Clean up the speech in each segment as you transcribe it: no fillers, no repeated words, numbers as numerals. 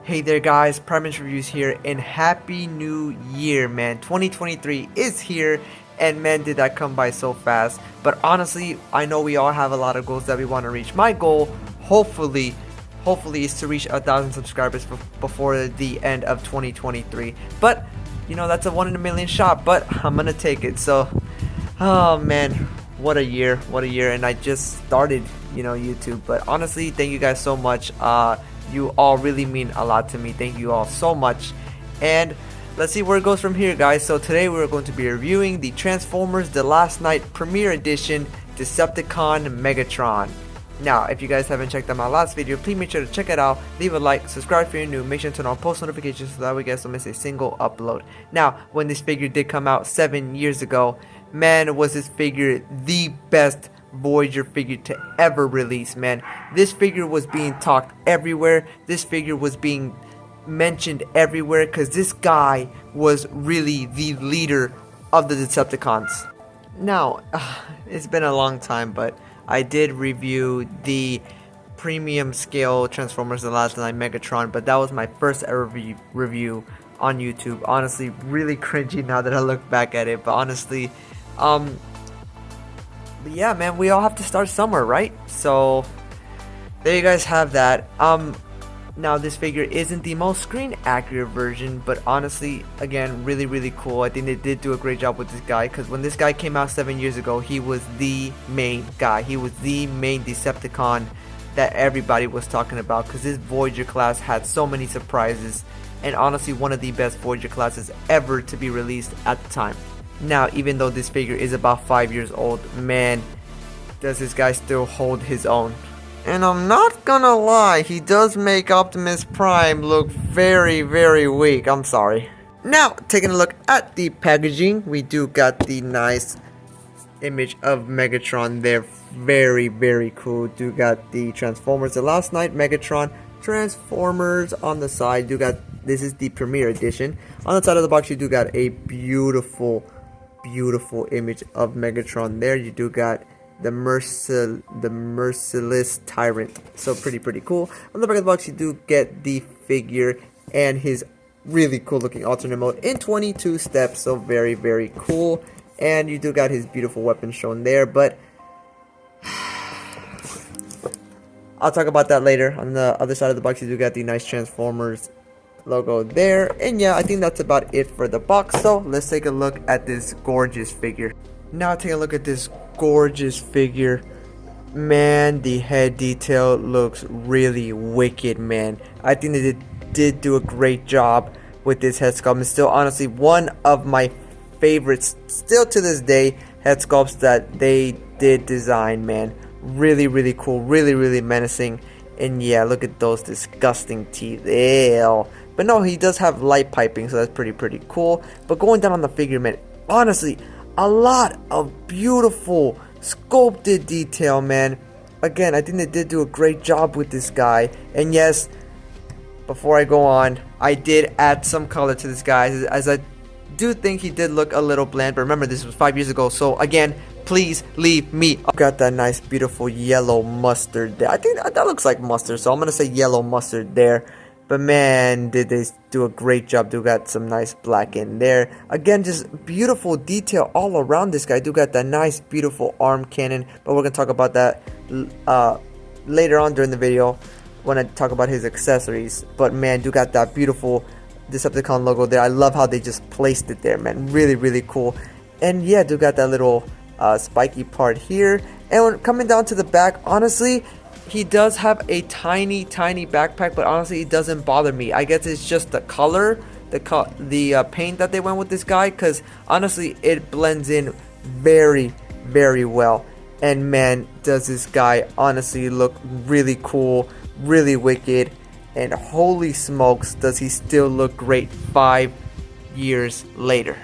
Hey there guys, Primus Reviews here, and Happy New Year, man. 2023 is here, and man, did that come by so fast. But honestly, I know we all have a lot of goals that we want to reach. My goal, hopefully is to reach 1,000 subscribers before the end of 2023. But, you know, that's a 1 in a million shot, but I'm gonna take it. So, oh man, what a year, and I just started, YouTube. But honestly, thank you guys so much. You all really mean a lot to me. Thank you all so much. And let's see where it goes from here, guys. So today we're going to be reviewing the Transformers The Last Night Premiere Edition Decepticon Megatron. Now, if you guys haven't checked out my last video, please make sure to check it out. Leave a like, subscribe if you're new, make sure to turn on post notifications so that way you guys don't miss a single upload. Now, when this figure did come out 7 years ago, man, was this figure the best Voyager figure to ever release, man. This figure was being talked everywhere. This figure was being mentioned everywhere because this guy was really the leader of the Decepticons. Now, it's been a long time, but I did review the premium scale Transformers The Last Night Megatron, but that was my first ever review on YouTube. Honestly, really cringy now that I look back at it, but honestly, but yeah, man, we all have to start somewhere, right? So there you guys have that. Now this figure isn't the most screen accurate version, but honestly, again, really cool. I think they did do a great job with this guy, because when this guy came out 7 years ago, he was the main guy. He was the main Decepticon that everybody was talking about, because this Voyager class had so many surprises, and honestly, one of the best Voyager classes ever to be released at the time. Now, even though this figure is about 5 years old, man, does this guy still hold his own. And I'm not gonna lie, he does make Optimus Prime look very weak. I'm sorry. Now, taking a look at the packaging, we do got the nice image of Megatron there. Very cool. Do got the Transformers The Last Night Megatron Transformers on the side. Do got, this is the Premiere Edition. On the side of the box, you do got a beautiful image of Megatron there. You do got the merciless tyrant, so pretty cool. On the back of the box, you do get the figure and his really cool looking alternate mode in 22 steps, so very cool. And you do got his beautiful weapon shown there, but I'll talk about that later. On the other side of the box, you do got the nice Transformers logo there. And yeah, I think that's about it for the box. So let's take a look at this gorgeous figure. Now take a look at this gorgeous figure. Man, the head detail looks really wicked, man. I think they did do a great job with this head sculpt. It's still honestly one of my favorites still to this day head sculpts that they did design, man. Really cool, really menacing. And yeah, look at those disgusting teeth. Ew. But no, he does have light piping, so that's pretty cool. But going down on the figure, man, honestly, a lot of beautiful sculpted detail, man. Again, I think they did do a great job with this guy. And yes, before I go on, I did add some color to this guy, as I do think he did look a little bland. But remember, this was 5 years ago, so again, please leave me. Got that nice beautiful yellow mustard there. I think that looks like mustard, so I'm gonna say yellow mustard there. But man, did they do a great job. Do got some nice black in there. Again, just beautiful detail all around this guy. Do got that nice beautiful arm cannon, but we're gonna talk about that later on during the video when I talk about his accessories. But man, do got that beautiful Decepticon logo there. I love how they just placed it there, man. Really cool. And yeah, do got that little spiky part here. And when coming down to the back, honestly, he does have a tiny backpack, but honestly, it doesn't bother me. I guess it's just the color, the paint that they went with this guy, because honestly, it blends in very well. And man, does this guy honestly look really cool, really wicked, and holy smokes, does he still look great 5 years later.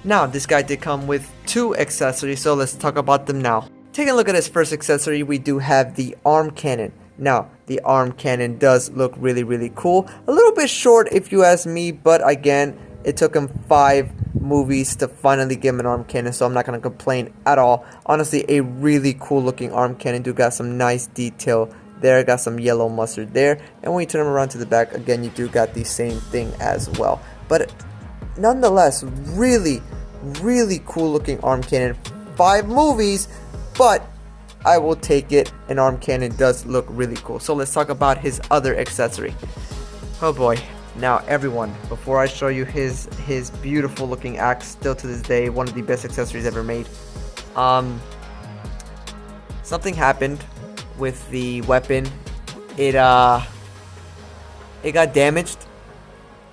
Now, this guy did come with 2 accessories, so let's talk about them now. Taking a look at his first accessory, we do have the arm cannon. Now, the arm cannon does look really cool. A little bit short if you ask me, but again, it took him 5 movies to finally give him an arm cannon, so I'm not going to complain at all. Honestly, a really cool looking arm cannon. Do got some nice detail there, got some yellow mustard there, and when you turn him around to the back, again, you do got the same thing as well. But nonetheless, really cool looking arm cannon. 5 movies, but I will take it. An arm cannon does look really cool. So let's talk about his other accessory. Oh boy. Now everyone, before I show you his beautiful looking axe, still to this day one of the best accessories ever made, something happened with the weapon. It got damaged.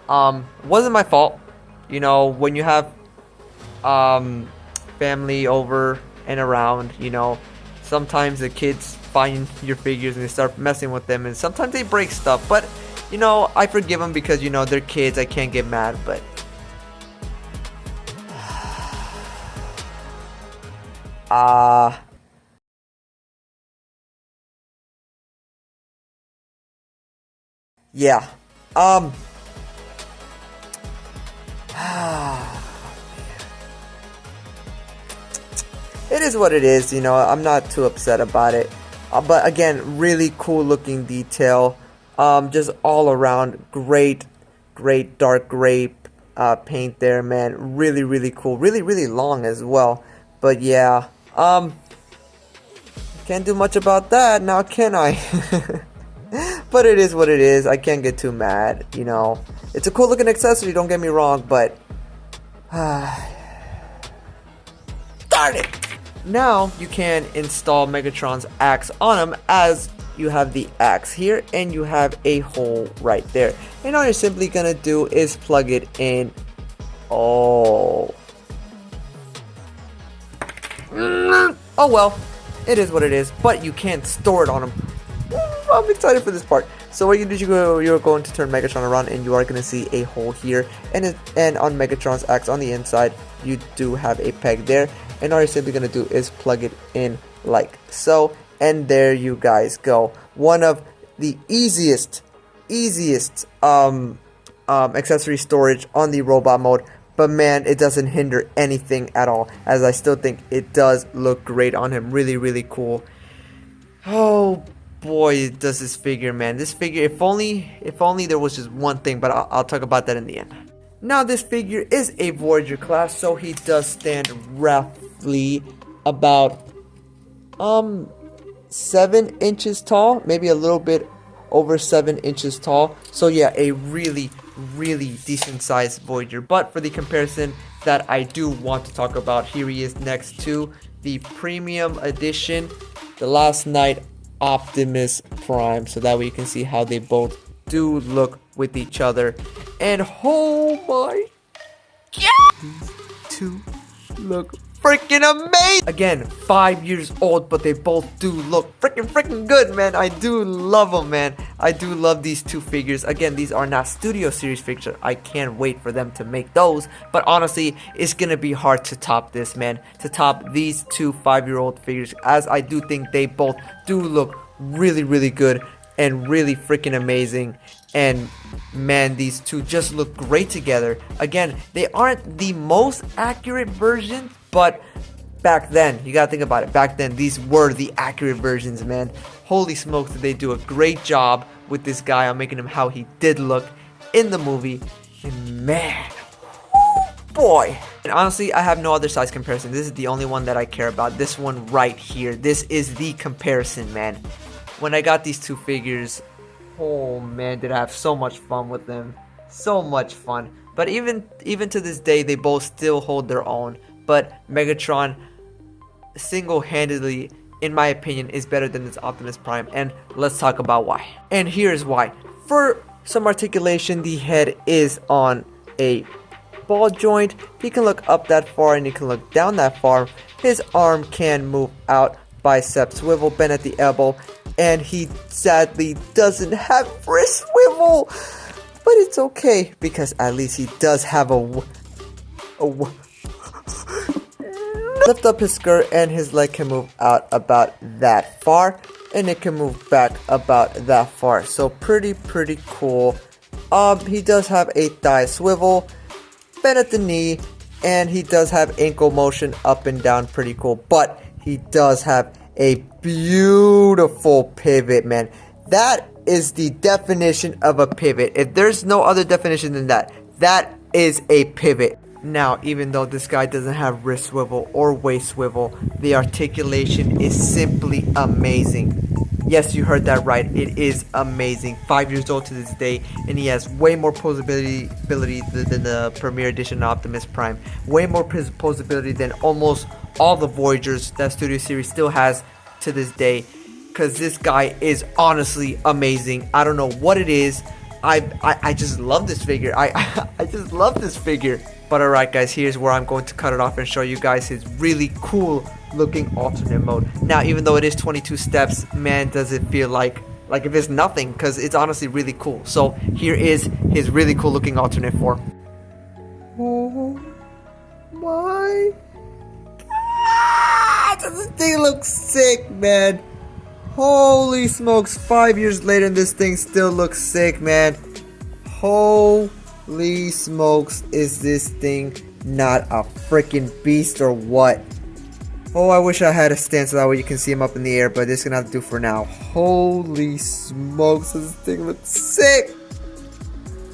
Wasn't my fault. You know, when you have family over and around, you know, sometimes the kids find your figures and they start messing with them, and sometimes they break stuff, but you know, I forgive them because, you know, they're kids. I can't get mad, but yeah. It is what it is, you know. I'm not too upset about it. But again, really cool looking detail. Just all around great dark gray paint there, man. Really cool. Really long as well. But yeah, can't do much about that now, can I? But it is what it is. I can't get too mad, you know. It's a cool looking accessory, don't get me wrong, but darn it. Now you can install Megatron's axe on him, as you have the axe here and you have a hole right there, and all you're simply gonna do is plug it in. Oh well, it is what it is, but you can't store it on him. I'm excited for this part. So what you do, you're going to turn Megatron around, and you are going to see a hole here, and on Megatron's axe on the inside you do have a peg there, and all you're simply going to do is plug it in like so, and there you guys go. One of the easiest accessory storage on the robot mode, but man, it doesn't hinder anything at all, as I still think it does look great on him. Really cool. Oh boy, does this figure, man. This figure, if only there was just one thing, but I'll talk about that in the end. Now this figure is a Voyager class, so he does stand roughly about 7 inches tall, maybe a little bit over 7 inches tall. So yeah, a really decent sized Voyager. But for the comparison that I do want to talk about, here he is next to the premium edition, the Last Night Optimus Prime, so that way you can see how they both do look with each other. And oh my god, these two look freaking amazing. Again, 5 years old, but they both do look freaking good, man. I do love them, man. I do love these two figures. Again, these are not Studio Series figures. I can't wait for them to make those, but honestly, it's gonna be hard to top this, man, to top these two 5-year-old figures, as I do think they both do look really good and really freaking amazing. And man, these two just look great together. Again, they aren't the most accurate version, but back then, you gotta think about it, back then these were the accurate versions, man. Holy smokes, did they do a great job with this guy on making him how he did look in the movie. And man, boy. And honestly, I have no other size comparison. This is the only one that I care about. This one right here. This is the comparison, man. When I got these two figures, oh man, did I have so much fun with them. So much fun. But even to this day, they both still hold their own. But Megatron, single-handedly, in my opinion, is better than this Optimus Prime. And let's talk about why. And here's why. For some articulation, the head is on a ball joint. He can look up that far and he can look down that far. His arm can move out, bicep swivel, bend at the elbow. And he sadly doesn't have wrist swivel. But it's okay, because at least he does have a lift up his skirt, and his leg can move out about that far, and it can move back about that far. So pretty cool. He does have a thigh swivel, bend at the knee, and he does have ankle motion up and down. Pretty cool. But he does have a beautiful pivot, man. That is the definition of a pivot. If there's no other definition than that, that is a pivot. Now, even though this guy doesn't have wrist swivel or waist swivel, the articulation is simply amazing. Yes, you heard that right. It is amazing. 5 years old to this day, and he has way more posability than the Premier Edition Optimus Prime. Way more posability than almost all the Voyagers that Studio Series still has to this day. Because this guy is honestly amazing. I don't know what it is. I just love this figure. I just love this figure. But alright guys, here's where I'm going to cut it off and show you guys his really cool looking alternate mode. Now, even though it is 22 steps, man, does it feel like if it's nothing, because it's honestly really cool. So here is his really cool looking alternate form. Oh my god, this thing looks sick, man. Holy smokes, 5 years later and this thing still looks sick, man. Holy smokes, is this thing not a freaking beast or what? Oh, I wish I had a stand so that way you can see him up in the air, but this is gonna have to do for now. Holy smokes, this thing looks sick.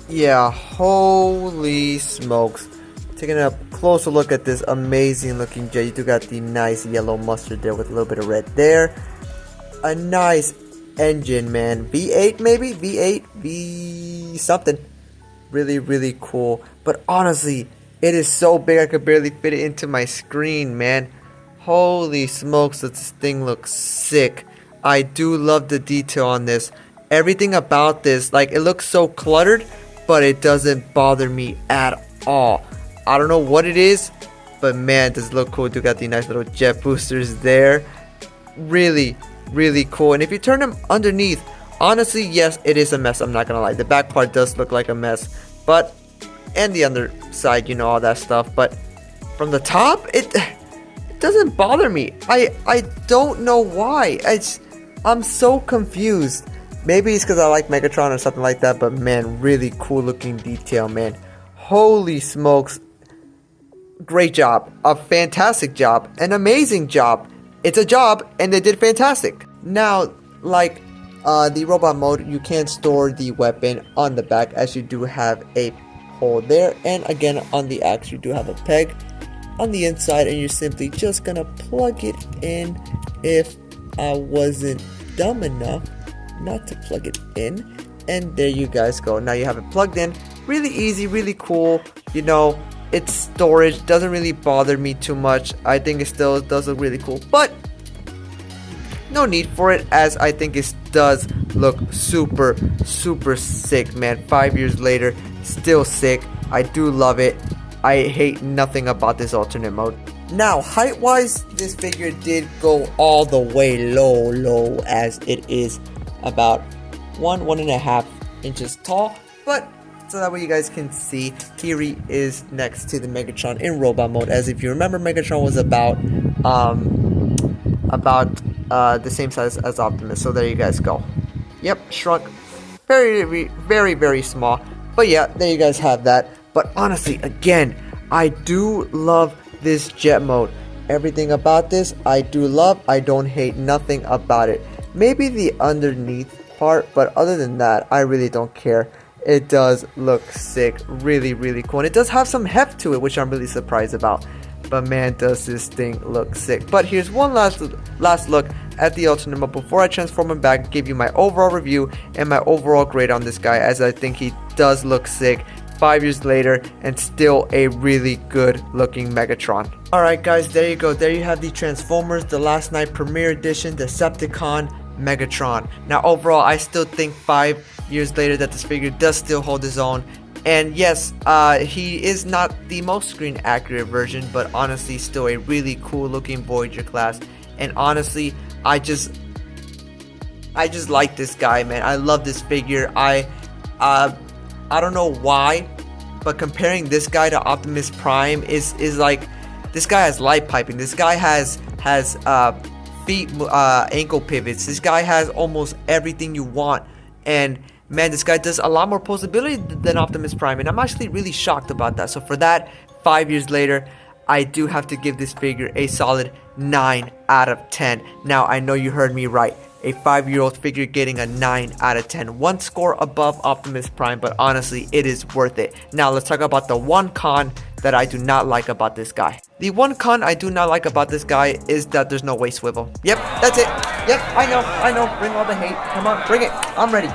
Yeah, holy smokes. Taking a closer look at this amazing looking jet. You do got the nice yellow mustard there with a little bit of red there. A nice engine, man. V8 maybe? V8? V something. Really, really cool. But honestly, it is so big I could barely fit it into my screen, man. Holy smokes, this thing looks sick. I do love the detail on this. Everything about this, like, it looks so cluttered, but it doesn't bother me at all. I don't know what it is, but man, does it look cool. You got the nice little jet boosters there. Really, really cool. And if you turn them underneath, honestly, yes, it is a mess. I'm not gonna lie. The back part does look like a mess, but and the underside, you know, all that stuff. But from the top, it doesn't bother me. I don't know why. I'm so confused. Maybe it's because I like Megatron or something like that. But man, really cool looking detail, man. Holy smokes! Great job, a fantastic job, an amazing job. It's a job, and they did fantastic. Now, like the robot mode, you can store the weapon on the back, as you do have a hole there, and again on the axe you do have a peg on the inside, and you're simply just gonna plug it in. If I wasn't dumb enough not to plug it in, and there you guys go. Now you have it plugged in. Really easy, really cool. You know, its storage doesn't really bother me too much. I think it still does look really cool, but no need for it, as I think it does look super, super sick, man. 5 years later, still sick. I do love it. I hate nothing about this alternate mode. Now, height-wise, this figure did go all the way low, as it is about 1.5 inches tall. But so that way you guys can see, Kiri is next to the Megatron in robot mode. As if you remember, Megatron was about the same size as Optimus. So there you guys go. Yep, shrunk. Very, very, very small. But yeah, there you guys have that. But honestly, again, I do love this jet mode. Everything about this, I do love. I don't hate nothing about it. Maybe the underneath part, but other than that, I really don't care. It does look sick. Really, really cool. And it does have some heft to it, which I'm really surprised about. But man, does this thing look sick. But here's one last look at the alternate mode before I transform him back, give you my overall review and my overall grade on this guy, as I think he does look sick 5 years later and still a really good looking Megatron. Alright guys, there you go. There you have the Transformers The Last Night Premier Edition Decepticon Megatron. Now overall, I still think 5 years later that this figure does still hold his own. And yes, he is not the most screen accurate version, but honestly still a really cool looking Voyager class. And honestly, I just like this guy, man. I love this figure. I don't know why, but comparing this guy to Optimus Prime is like, this guy has light piping. This guy has feet, ankle pivots. This guy has almost everything you want. And man, this guy does a lot more posability than Optimus Prime, and I'm actually really shocked about that. So for that, 5 years later, I do have to give this figure a solid 9 out of 10. Now, I know you heard me right. A 5-year-old figure getting a 9 out of 10. One score above Optimus Prime, but honestly, it is worth it. Now, let's talk about the one con that I do not like about this guy. The one con I do not like about this guy is that there's no waist swivel. Yep, that's it. Yep, I know. Bring all the hate. Come on, bring it. I'm ready.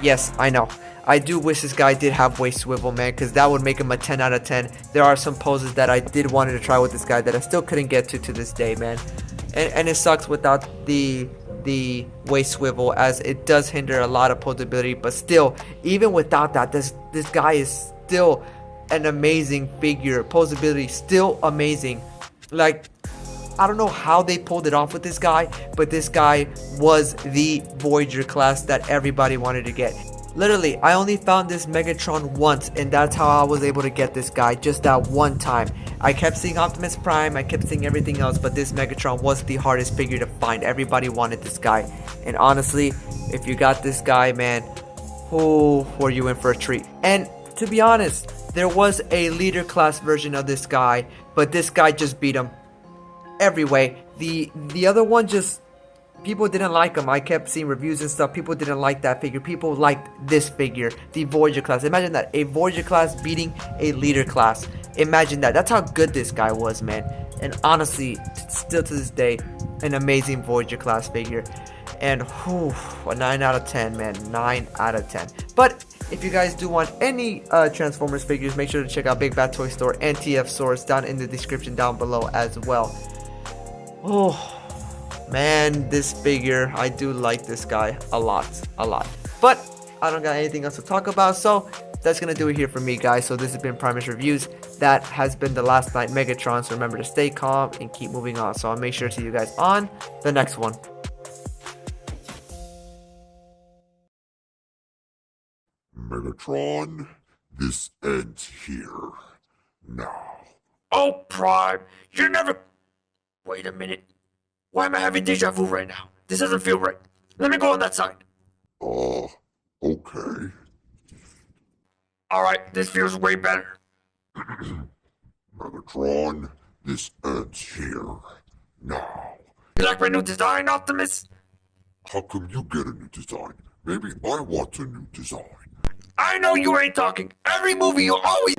Yes, I know. I do wish this guy did have waist swivel, man, because that would make him a 10 out of 10. There are some poses that I did wanted to try with this guy that I still couldn't get to this day, man. And it sucks without the waist swivel, as it does hinder a lot of posability. But still, even without that, this guy is still an amazing figure. Posability still amazing. Like, I don't know how they pulled it off with this guy, but this guy was the Voyager class that everybody wanted to get. Literally, I only found this Megatron once, and that's how I was able to get this guy, just that one time. I kept seeing Optimus Prime, I kept seeing everything else, but this Megatron was the hardest figure to find. Everybody wanted this guy. And honestly, if you got this guy, man, who were you in for a treat? And to be honest, there was a leader class version of this guy, but this guy just beat him every way. The other one just, people didn't like him. I kept seeing reviews and stuff. People didn't like that figure. People liked this figure, the Voyager class. Imagine that, a Voyager class beating a leader class. Imagine that. That's how good this guy was, man. And honestly, still to this day, an amazing Voyager class figure. And whew, a 9 out of 10, man. 9 out of 10. But if you guys do want any Transformers figures, make sure to check out Big Bad Toy Store and TF Source down in the description down below as well. Oh, man, this figure, I do like this guy a lot. But I don't got anything else to talk about, so that's gonna do it here for me, guys. So this has been Primus Reviews. That has been the Last Night Megatron, so remember to stay calm and keep moving on. So I'll make sure to see you guys on the next one. Megatron, this ends here. Now. Oh, Prime, you're never... Wait a minute. Why am I having deja vu right now? This doesn't feel right. Let me go on that side. Okay. Alright, this feels way better. Megatron, this ends here. Now. You like my new design, Optimus? How come you get a new design? Maybe I want a new design. I know you ain't talking. Every movie you always...